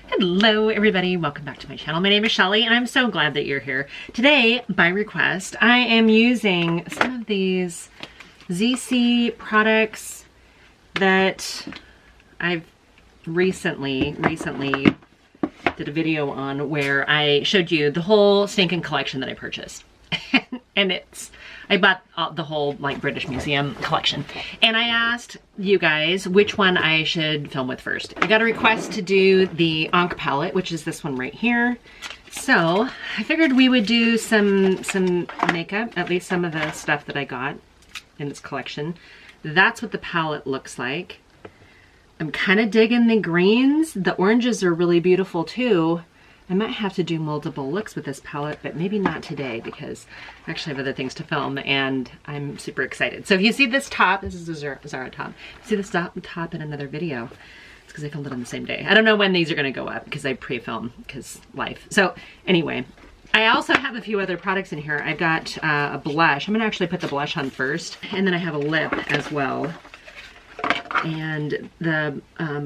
Hello everybody, welcome back to my channel. My name is Shelly and I'm so glad that you're here. Today, by request, I am using some of these ZeeSea products that I've recently did a video on where I showed you the whole stinking collection that I purchased. And I bought the whole like British Museum collection. And I asked you guys which one I should film with first. I got a request to do the Ankh palette, which is this one right here. So I figured we would do some makeup, at least some of the stuff that I got in this collection. That's what the palette looks like. I'm kind of digging the greens. The oranges are really beautiful too. I might have to do multiple looks with this palette, but maybe not today because I actually have other things to film and I'm super excited. So if you see this top, this is a Zara top. If you see this top in another video, it's because I filmed it on the same day. I don't know when these are gonna go up because I pre-film because life. So anyway, I also have a few other products in here. I've got a blush. I'm gonna actually put the blush on first, and then I have a lip as well. And the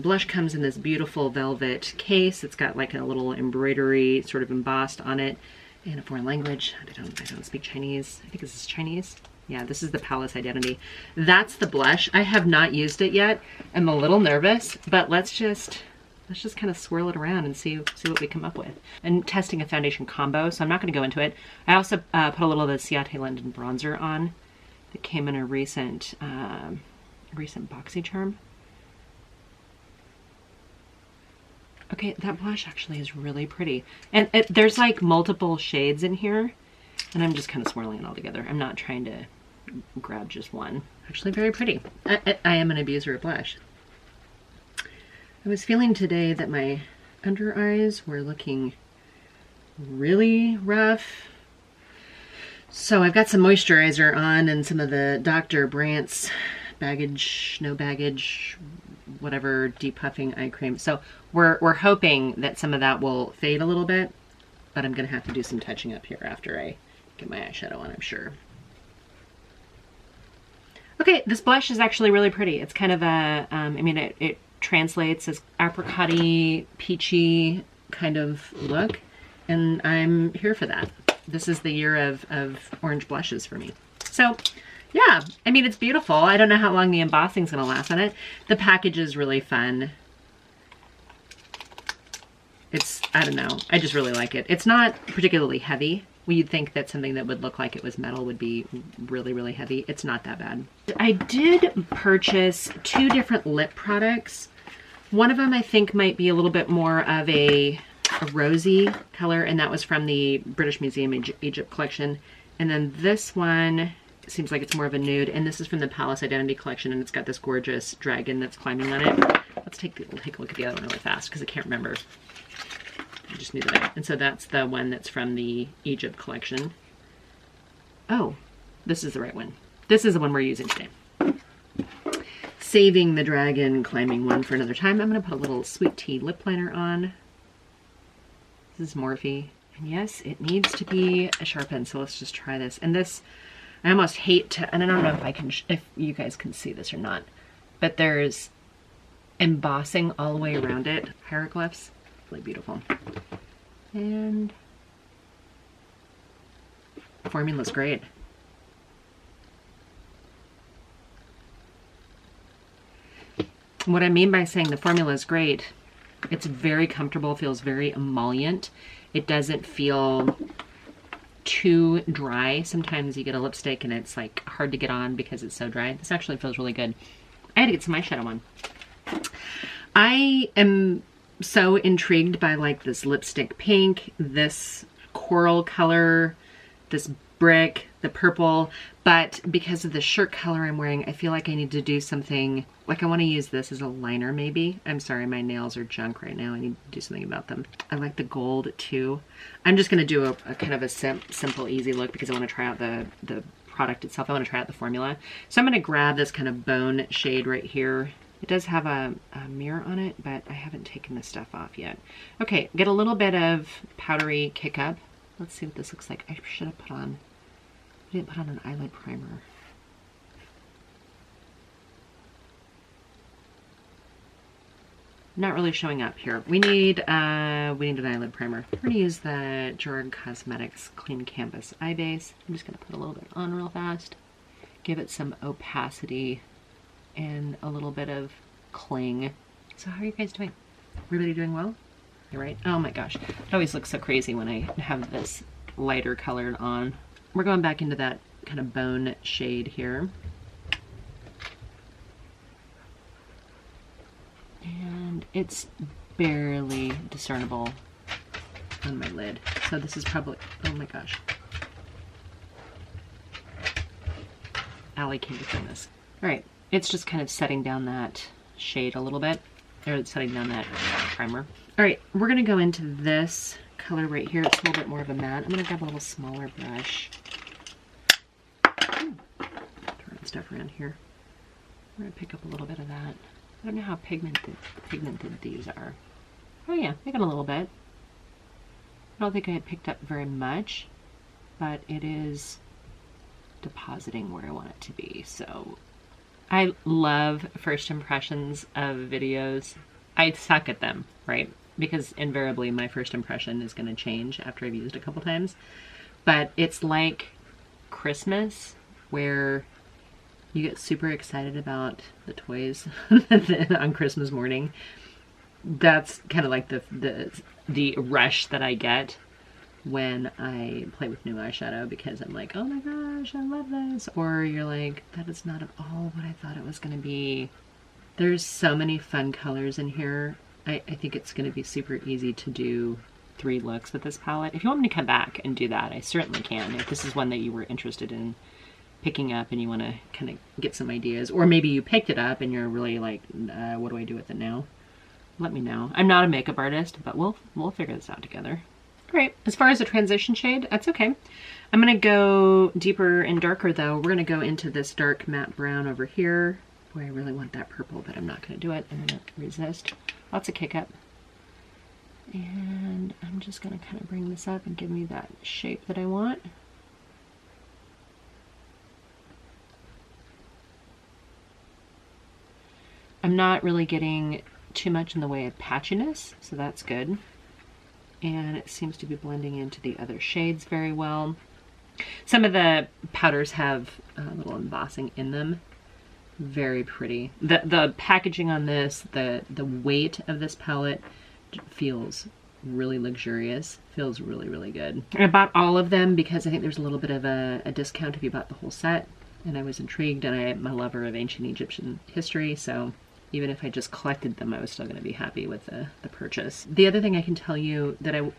blush comes in this beautiful velvet case. It's got like a little embroidery sort of embossed on it in a foreign language. I don't speak Chinese. I think this is Chinese. Yeah, this is the Palace Identity. That's the blush. I have not used it yet. I'm a little nervous, but let's just kind of swirl it around and see what we come up with. And testing a foundation combo, so I'm not going to go into it. I also put a little of the Ciate London bronzer on that came in a recent BoxyCharm. Okay, that blush actually is really pretty. And there's like multiple shades in here, and I'm just kind of swirling it all together. I'm not trying to grab just one. Actually very pretty. I am an abuser of blush. I was feeling today that my under eyes were looking really rough. So I've got some moisturizer on and some of the Dr. Brandt's no baggage, whatever, depuffing eye cream. So we're hoping that some of that will fade a little bit, but I'm gonna have to do some touching up here after I get my eyeshadow on, I'm sure. Okay, this blush is actually really pretty. It's kind of a, I mean, it translates as apricot-y, peachy kind of look, and I'm here for that. This is the year of orange blushes for me. So yeah, I mean, it's beautiful. I don't know how long the embossing's gonna last on it. The package is really fun. I don't know, I just really like it. It's not particularly heavy. You'd think that something that would look like it was metal would be really, really heavy. It's not that bad. I did purchase 2 different lip products. One of them I think might be a little bit more of a rosy color, and that was from the British Museum Egypt collection. And then this one seems like it's more of a nude, and this is from the Palace Identity collection, and it's got this gorgeous dragon that's climbing on it. Let's take a look at the other one really fast because I can't remember. I just knew that. And so that's the one that's from the Egypt collection. Oh, this is the right one. This is the one we're using today. Saving the dragon climbing one for another time. I'm going to put a little Sweet Tea lip liner on. This is Morphe. And yes, it needs to be a sharpen, so let's just try this. And this, I almost hate to, and I don't know if you guys can see this or not, but there's embossing all the way around it. Hieroglyphs, really beautiful. And the formula's great. What I mean by saying the formula is great, it's very comfortable, feels very emollient. It doesn't feel too dry. Sometimes you get a lipstick and it's like hard to get on because it's so dry. This actually feels really good. I had to get some eyeshadow on. I am so intrigued by like this lipstick pink, this coral color, this brick, the purple, but because of the shirt color I'm wearing, I feel like I need to do something, like I want to use this as a liner maybe. I'm sorry, my nails are junk right now. I need to do something about them. I like the gold too. I'm just going to do a kind of a simple, easy look because I want to try out the product itself. I want to try out the formula. So I'm going to grab this kind of bone shade right here. It does have a mirror on it, but I haven't taken this stuff off yet. Okay, get a little bit of powdery kick up. Let's see what this looks like. I should have put on, I didn't put on an eyelid primer. not really showing up here. We need an eyelid primer. We're gonna use the Jordan Cosmetics Clean Canvas Eye Base. I'm just gonna put a little bit on real fast. Give it some opacity and a little bit of cling. So how are you guys doing? Everybody doing well? You're right. Oh my gosh. It always looks so crazy when I have this lighter colored on. We're going back into that kind of bone shade here. And it's barely discernible on my lid. So this is probably, oh my gosh. Allie came to film this. All right, it's just kind of setting down that shade a little bit. Or it's setting down that primer. All right, we're gonna go into this color right here. It's a little bit more of a matte. I'm gonna grab a little smaller brush. Turn stuff around here. We're gonna pick up a little bit of that. I don't know how pigmented these are. Oh yeah, I got a little bit. I don't think I had picked up very much, but it is depositing where I want it to be. So I love first impressions of videos. I suck at them, right? Because invariably my first impression is going to change after I've used a couple times. But it's like Christmas, where you get super excited about the toys on Christmas morning. That's kind of like the rush that I get when I play with new eyeshadow, because I'm like, oh my gosh, I love this. Or you're like, that is not at all what I thought it was going to be. There's so many fun colors in here. I think it's going to be super easy to do 3 looks with this palette. If you want me to come back and do that, I certainly can. If this is one that you were interested in picking up and you want to kind of get some ideas, or maybe you picked it up and you're really like, what do I do with it now? Let me know. I'm not a makeup artist, but we'll figure this out together. Great. As far as a transition shade, that's okay. I'm going to go deeper and darker though. We're going to go into this dark matte brown over here. Boy, I really want that purple, but I'm not going to do it. I'm going to resist. Lots of kick up. And I'm just going to kind of bring this up and give me that shape that I want. I'm not really getting too much in the way of patchiness, so that's good. And it seems to be blending into the other shades very well. Some of the powders have a little embossing in them. Very pretty. The packaging on this, the weight of this palette feels really luxurious. Feels really, really good. I bought all of them because I think there's a little bit of a discount if you bought the whole set. And I was intrigued, and I'm a lover of ancient Egyptian history, so even if I just collected them, I was still going to be happy with the purchase. The other thing I can tell you that I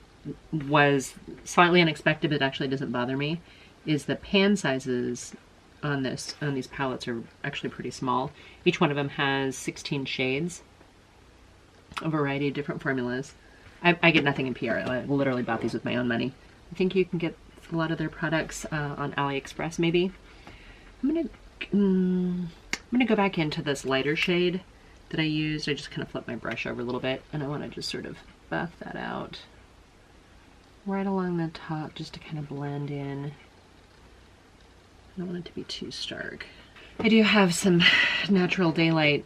was slightly unexpected, but it actually doesn't bother me, is the pan sizes on these palettes are actually pretty small. Each one of them has 16 shades, a variety of different formulas. I get nothing in PR. I literally bought these with my own money. I think you can get a lot of their products on AliExpress maybe. I'm gonna go back into this lighter shade that I used. I just kind of flipped my brush over a little bit, and I want to just sort of buff that out right along the top just to kind of blend in. I don't want it to be too stark. I do have some natural daylight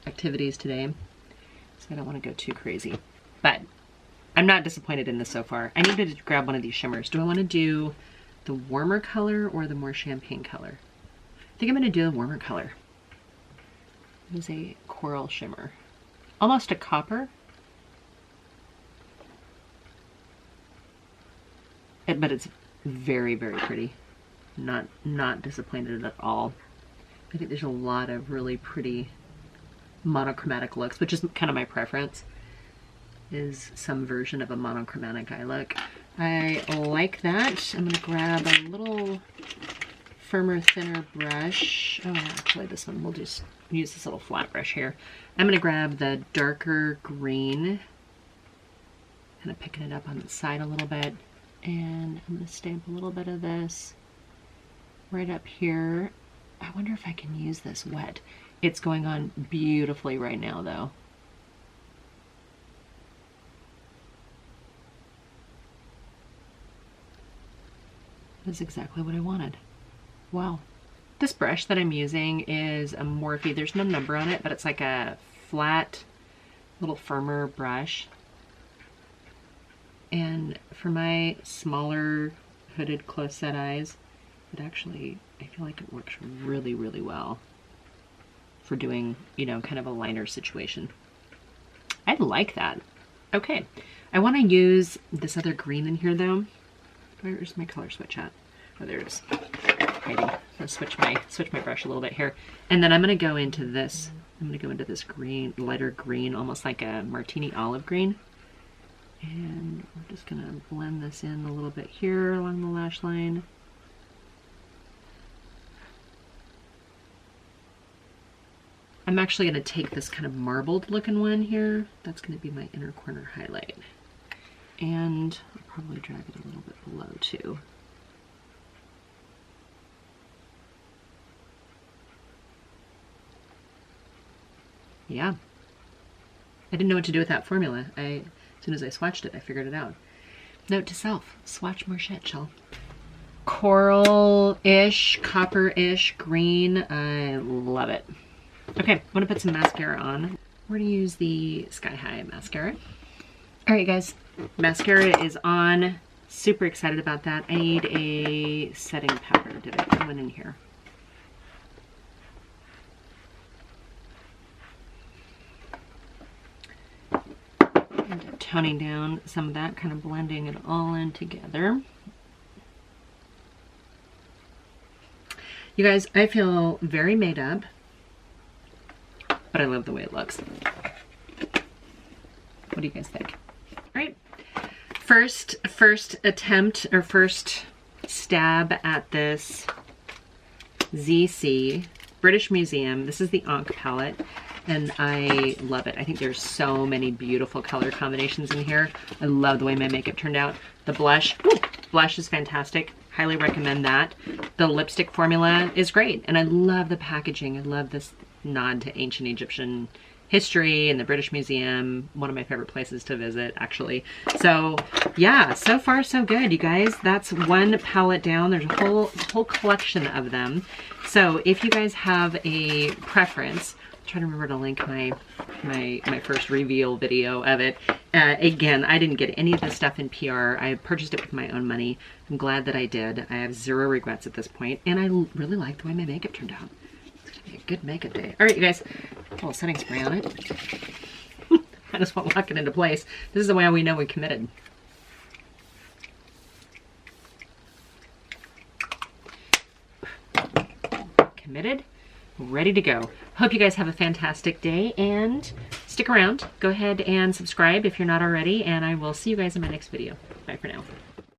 activities today, so I don't want to go too crazy, but I'm not disappointed in this so far. I need to grab one of these shimmers. Do I want to do the warmer color or the more champagne color? I think I'm going to do the warmer color. It is a coral shimmer. Almost a copper. But it's very, very pretty. Not disappointed at all. I think there's a lot of really pretty monochromatic looks, which is kind of my preference, is some version of a monochromatic eye look. I like that. I'm going to grab a little firmer, thinner brush. Oh, actually this one, we'll just use this little flat brush here. I'm going to grab the darker green, kind of picking it up on the side a little bit, and I'm going to stamp a little bit of this right up here. I wonder if I can use this wet. It's going on beautifully right now though. That's exactly what I wanted. Wow. This brush that I'm using is a Morphe. There's no number on it, but it's like a flat little firmer brush. And for my smaller hooded close set eyes, it actually, I feel like it works really, really well for doing, you know, kind of a liner situation. I like that. Okay, I want to use this other green in here though. Where's my color switch at? Oh, there it is. Hiding. I'm gonna switch my brush a little bit here, and then I'm gonna go into this. I'm gonna go into this green, lighter green, almost like a martini olive green. And we're just gonna blend this in a little bit here along the lash line. I'm actually going to take this kind of marbled looking one here. That's going to be my inner corner highlight. And I'll probably drag it a little bit below too. Yeah. I didn't know what to do with that formula. As soon as I swatched it, I figured it out. Note to self, swatch more shit, Shell. Coral-ish, copper-ish green. I love it. Okay, I'm gonna put some mascara on. We're gonna use the Sky High mascara. All right, guys, mascara is on. Super excited about that. I need a setting powder. Did I put one in here? And toning down some of that, kind of blending it all in together. You guys, I feel very made up, but I love the way it looks. What do you guys think? All right, first attempt or first stab at this ZeeSea British Museum. This is the Ankh palette, and I love it. I think there's so many beautiful color combinations in here. I love the way my makeup turned out. The blush, blush is fantastic. Highly recommend that. The lipstick formula is great, and I love the packaging. I love this nod to ancient Egyptian history and the British Museum. One of my favorite places to visit, actually. So yeah, so far so good, you guys. That's one palette down. There's a whole collection of them. So if you guys have a preference, I'll try to remember to link my first reveal video of it. Again, I didn't get any of this stuff in PR. I purchased it with my own money. I'm glad that I did. I have zero regrets at this point, and I really like the way my makeup turned out. A good makeup day. All right, you guys, a little setting spray on it. I just want to lock it into place. This is the way we know we committed. Committed, ready to go. Hope you guys have a fantastic day, and stick around. Go ahead and subscribe if you're not already, and I will see you guys in my next video. Bye for now.